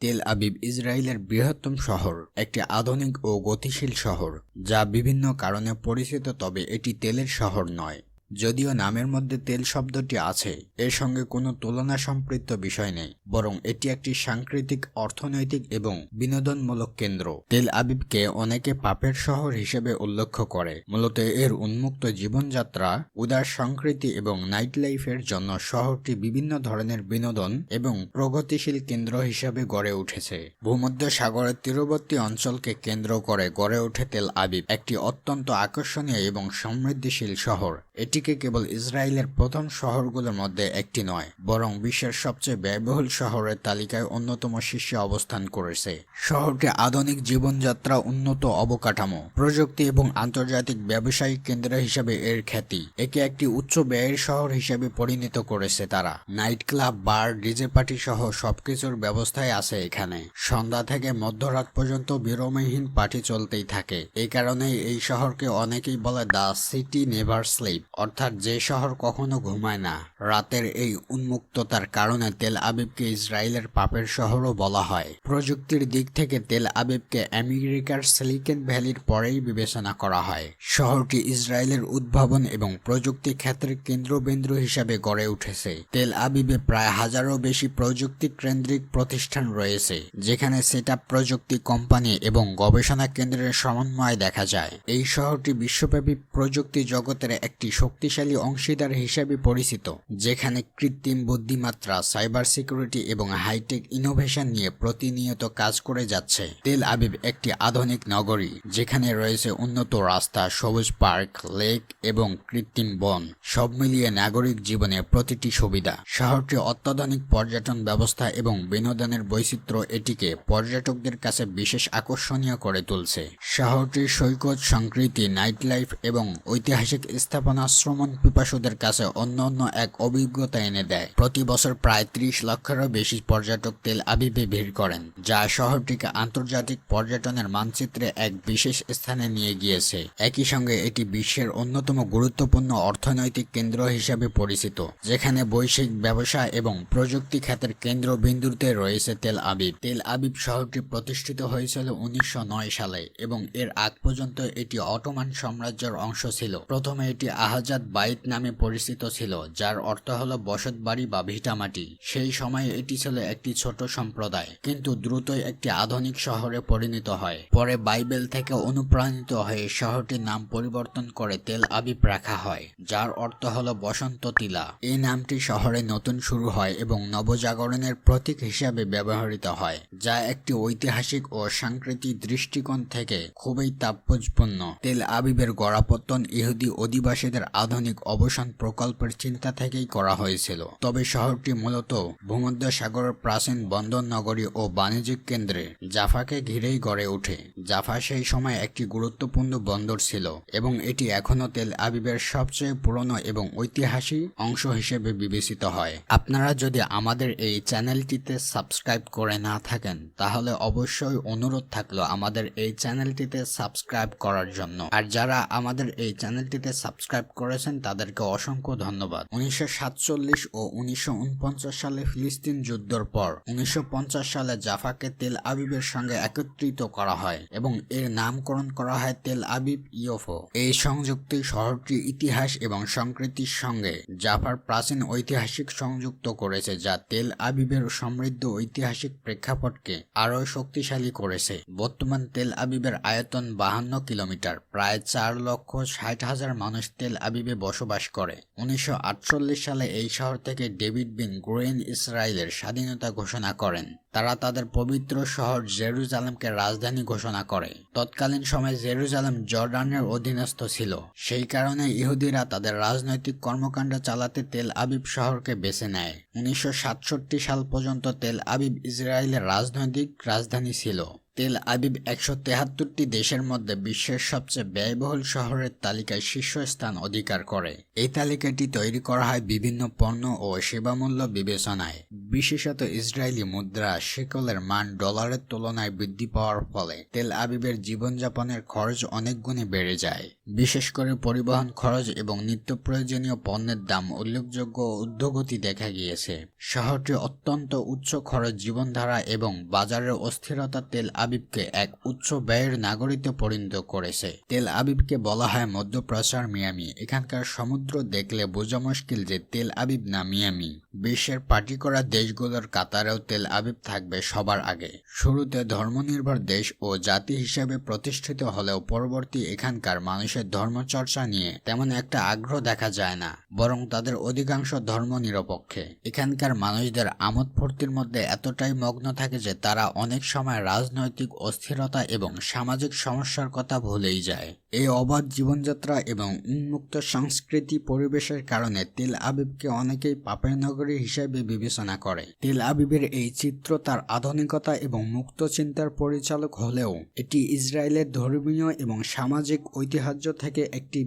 Tel Aviv ইসরায়েলের বৃহত্তম শহর, একটি আধুনিক ও গতিশীল শহর যা বিভিন্ন কারণে পরিচিত, তবে এটি তেলের শহর নয়। যদিও নামের মধ্যে তেল শব্দটি আছে, এর সঙ্গে কোনো তুলনা সম্পৃক্ত বিষয় নেই, বরং এটি একটি সাংস্কৃতিক, অর্থনৈতিক এবং বিনোদনমূলক কেন্দ্র। তেল আবিবকে অনেকে পাপের শহর হিসেবে উল্লেখ করে, মূলত এর উন্মুক্ত জীবনযাত্রা, উদার সংস্কৃতি এবং নাইট লাইফের জন্য শহরটি বিভিন্ন ধরনের বিনোদন এবং প্রগতিশীল কেন্দ্র হিসেবে গড়ে উঠেছে। ভূমধ্য সাগরের তীরবর্তী অঞ্চলকে কেন্দ্র করে গড়ে ওঠে তেল আবিব, একটি অত্যন্ত আকর্ষণীয় এবং সমৃদ্ধিশীল শহর। এটিকে কেবল ইসরায়েলের প্রথম শহরগুলোর মধ্যে একটি নয়, বরং বিশ্বের সবচেয়ে ব্যয়বহুল শহরের তালিকায় অন্যতম শীর্ষে অবস্থান করেছে। শহরটি আধুনিক জীবনযাত্রা, উন্নত অবকাঠামো, প্রযুক্তি এবং আন্তর্জাতিক ব্যবসায়িক কেন্দ্র হিসেবে এর খ্যাতি একে একটি উচ্চ ব্যয়ের শহর হিসেবে পরিণত করেছে তারা। নাইট ক্লাব, বার, ডিজে পার্টি সহ সবকিছুর ব্যবস্থায় আছে এখানে। সন্ধ্যা থেকে মধ্যরাত পর্যন্ত বিরমহীন পার্টি চলতেই থাকে। এই কারণেই এই শহরকে অনেকেই বলে দ্য সিটি নেভার স্লিপ, অর্থাৎ যে শহর কখনো ঘুমায় না। রাতের এই উন্মুক্ততার কারণে তেল আবিবকে ইসরায়েলের পাপের শহরও বলা হয়। প্রযুক্তির দিক থেকে তেল আবিবকে আমেরিকার সিলিকন ভ্যালির পরেই বিবেচনা করা হয়। শহরটি ইসরায়েলের উদ্ভাবন এবং প্রযুক্তি ক্ষেত্রের কেন্দ্রবিন্দু হিসাবে গড়ে উঠেছে। তেল আবিবে প্রায় হাজারও বেশি প্রযুক্তি কেন্দ্রিক প্রতিষ্ঠান রয়েছে, যেখানে সেটআপ প্রযুক্তি কোম্পানি এবং গবেষণা কেন্দ্রের সমন্বয় দেখা যায়। এই শহরটি বিশ্বব্যাপী প্রযুক্তি জগতের একটি শক্তিশালী অংশীদার হিসেবে পরিচিত, যেখানে কৃত্রিম বুদ্ধিমত্তা, সাইবার সিকিউরিটি এবং হাইটেক ইনোভেশন নিয়ে প্রতিনিয়ত কাজ করে যাচ্ছে। তেল আবিব একটি আধুনিক নগরী, যেখানে রয়েছে উন্নত রাস্তা, সবুজ পার্ক, লেক এবং কৃত্রিম বন, সব মিলিয়ে নাগরিক জীবনে প্রতিটি সুবিধা। শহরটি অত্যাধুনিক পর্যটন ব্যবস্থা এবং বিনোদনের বৈচিত্র্য এটিকে পর্যটকদের কাছে বিশেষ আকর্ষণীয় করে তুলছে। শহরটির সৈকত, সংস্কৃতি, নাইট লাইফ এবং ঐতিহাসিক স্থাপনা শ্রমণ পিপাসুদের কাছে অন্য এক অভিজ্ঞতা এনে দেয়। প্রতি বছর প্রায় 30 লক্ষেরও বেশি পর্যটক তেল আবিবে ভিড় করেন, যা শহরটিকে আন্তর্জাতিক পর্যটনের মানচিত্রে এক বিশেষ স্থানে নিয়ে গিয়েছে। একই সঙ্গে এটি বিশ্বের অন্যতম গুরুত্বপূর্ণ অর্থনৈতিক কেন্দ্র হিসেবে পরিচিত, যেখানে বৈশ্বিক ব্যবসা এবং প্রযুক্তি খাতের কেন্দ্রবিন্দুতে রয়েছে তেল আবিব। তেল আবিব শহরটি প্রতিষ্ঠিত হয়েছিল 1909 সালে এবং এর আগ পর্যন্ত এটি অটোমান সাম্রাজ্যের অংশ ছিল। প্রথমে এটি আহাজাদ বাইত নামে পরিচিত ছিল, যার অর্থ হলো বসতবাড়ি বা ভিটামাটি। সেই সময়ে এটি ছিল একটি ছোট সম্প্রদায়, কিন্তু দ্রুতই একটি আধুনিক শহরে পরিণত হয়। পরে বাইবেল থেকে অনুপ্রাণিত হয়ে শহরটির নাম পরিবর্তন করে তেল আবিব রাখা হয়, যার অর্থ হলো বসন্ত টিলা। এই নামটি শহরে নতুন শুরু হয় এবং নবজাগরণের প্রতীক হিসাবে ব্যবহৃত হয়, যা একটি ঐতিহাসিক ও সাংস্কৃতিক দৃষ্টিকোণ থেকে খুবই তাৎপর্যপূর্ণ। তেল আবিবের গড়াপত্তন ইহুদি অধিবাসীদের আধুনিক অবসান প্রকল্পের চিন্তা থেকেই করা হয়েছিল, তবে শহরটি মূলত ভূমধ্য সাগরের প্রাচীন বন্দর নগরী ও বাণিজ্যিক কেন্দ্রে জাফাকে ঘিরেই গড়ে ওঠে। জাফা সেই সময় একটি গুরুত্বপূর্ণ বন্দর ছিল এবং এটি এখনও তেল আবিবের সবচেয়ে পুরনো এবং ঐতিহাসিক অংশ হিসেবে বিবেচিত হয়। আপনারা যদি আমাদের এই চ্যানেলটিতে সাবস্ক্রাইব করে না থাকেন, তাহলে অবশ্যই অনুরোধ থাকলো আমাদের এই চ্যানেলটিতে সাবস্ক্রাইব করার জন্য। আর যারা আমাদের এই চ্যানেলটিতে সাবস্ক্রাইব করেছেন তাদেরকে অসংখ্য ধন্যবাদ। 1947 ও 1949 সালে ফিলিস্তিন যুদ্ধের পর 1950 সালে জাফাকে তেল আবিবের সঙ্গে একত্রিত করা হয় এবং এর নামকরণ করা হয় তেল আবিব ইয়োফো। এই সংযুক্তি শহরটির ইতিহাস এবং সংস্কৃতির সঙ্গে জাফার প্রাচীন ঐতিহাসিক সংযুক্ত করেছে, যা তেল আবিবের সমৃদ্ধ ঐতিহাসিক প্রেক্ষাপটকে আরও শক্তিশালী করেছে। বর্তমান তেল আবিবের আয়তন 52 কিলোমিটার, প্রায় 4,60,000 মানুষ তেল আবিবে বসবাস করে। 1948 সালে এই শহর থেকে ডেভিড বিন গুরিয়ন ইসরায়েলের স্বাধীনতা ঘোষণা করেন। তারা তাদের পবিত্র শহর জেরুজালেমকে রাজধানী ঘোষণা করে। তৎকালীন সময়ে জেরুজালেম জর্ডানের অধীনস্থ ছিল, সেই কারণে ইহুদিরা তাদের রাজনৈতিক কর্মকাণ্ড চালাতে তেল আবিব শহরকে বেছে নেয়। 1967 সাল পর্যন্ত তেল আবিব ইসরায়েলের রাজনৈতিক রাজধানী ছিল। তেল আবিব 173টি দেশের মধ্যে বিশ্বের সবচেয়ে ব্যয়বহুল শহরের তালিকায় শীর্ষস্থান অধিকার করে। এই তালিকাটি তৈরি করা হয় বিভিন্ন পণ্য ও সেবামূল্য বিবেচনায়। বিশেষত ইসরায়েলি মুদ্রা শেকলের মান ডলারের তুলনায় বৃদ্ধি পাওয়ার ফলে তেল আবিবের জীবনযাপনের খরচ অনেক গুণে বেড়ে যায়। বিশেষ করে পরিবহন খরচ এবং নিত্য প্রয়োজনীয় পণ্যের দাম উল্লেখযোগ্য ঊর্ধ্বগতি দেখা গিয়েছে। শহরটি অত্যন্ত উচ্চ খরচ জীবনধারা এবং বাজারের অস্থিরতা তেল আবিবকে এক উচ্চ ব্যয়ের নাগরিতে পরিণত করেছে। তেল আবিবকে বলা হয় মধ্যপ্রাচ্যের মিয়ামি। এখানকার সমুদ্র দেখলে বোঝা মুশকিল যে তেল আবিব না মিয়ামি। বিশ্বের পার্টি করা দেশগুলোর কাতারেও তেল আবিব থাকবে সবার আগে। শুরুতে ধর্মনির্ভর দেশ ও জাতি হিসেবে প্রতিষ্ঠিত হলেও পরবর্তী এখানকার মানুষের ধর্মচর্চা নিয়ে তেমন একটা আগ্রহ দেখা যায় না, বরং তাদের অধিকাংশ ধর্ম নিরপেক্ষে। এখানকার মানুষদের আমোদ ফুর্তির মধ্যে এতটাই মগ্ন থাকে যে তারা অনেক সময় রাজনৈতিক অস্থিরতা এবং সামাজিক সমস্যার কথা ভুলেই যায়। এই অবাধ জীবনযাত্রা এবং উন্মুক্ত সংস্কৃতি পরিবেশের কারণে তেল আবিবকে অনেকেই পাপের নগরী হিসেবে বিবেচনা করে। তেল আবিবের এই চিত্র তার আধুনিকতা এবং মুক্ত চিন্তার পরিচালক হলেও এটি ইসরায়েলের ধর্মীয় এবং সামাজিক ঐতিহ্য থেকে একটি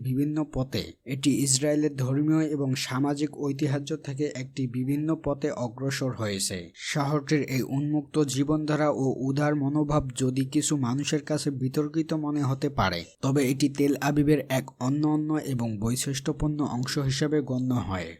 বিভিন্ন পথে অগ্রসর হয়েছে। শহরটির এই উন্মুক্ত জীবনধারা ও উদার মনোভাব যদি কিছু মানুষের কাছে বিতর্কিত মনে হতে পারে, তবে এটি তেল আবিবের এক অনন্য এবং বৈশিষ্ট্যপূর্ণ অংশ হিসেবে গণ্য হয়।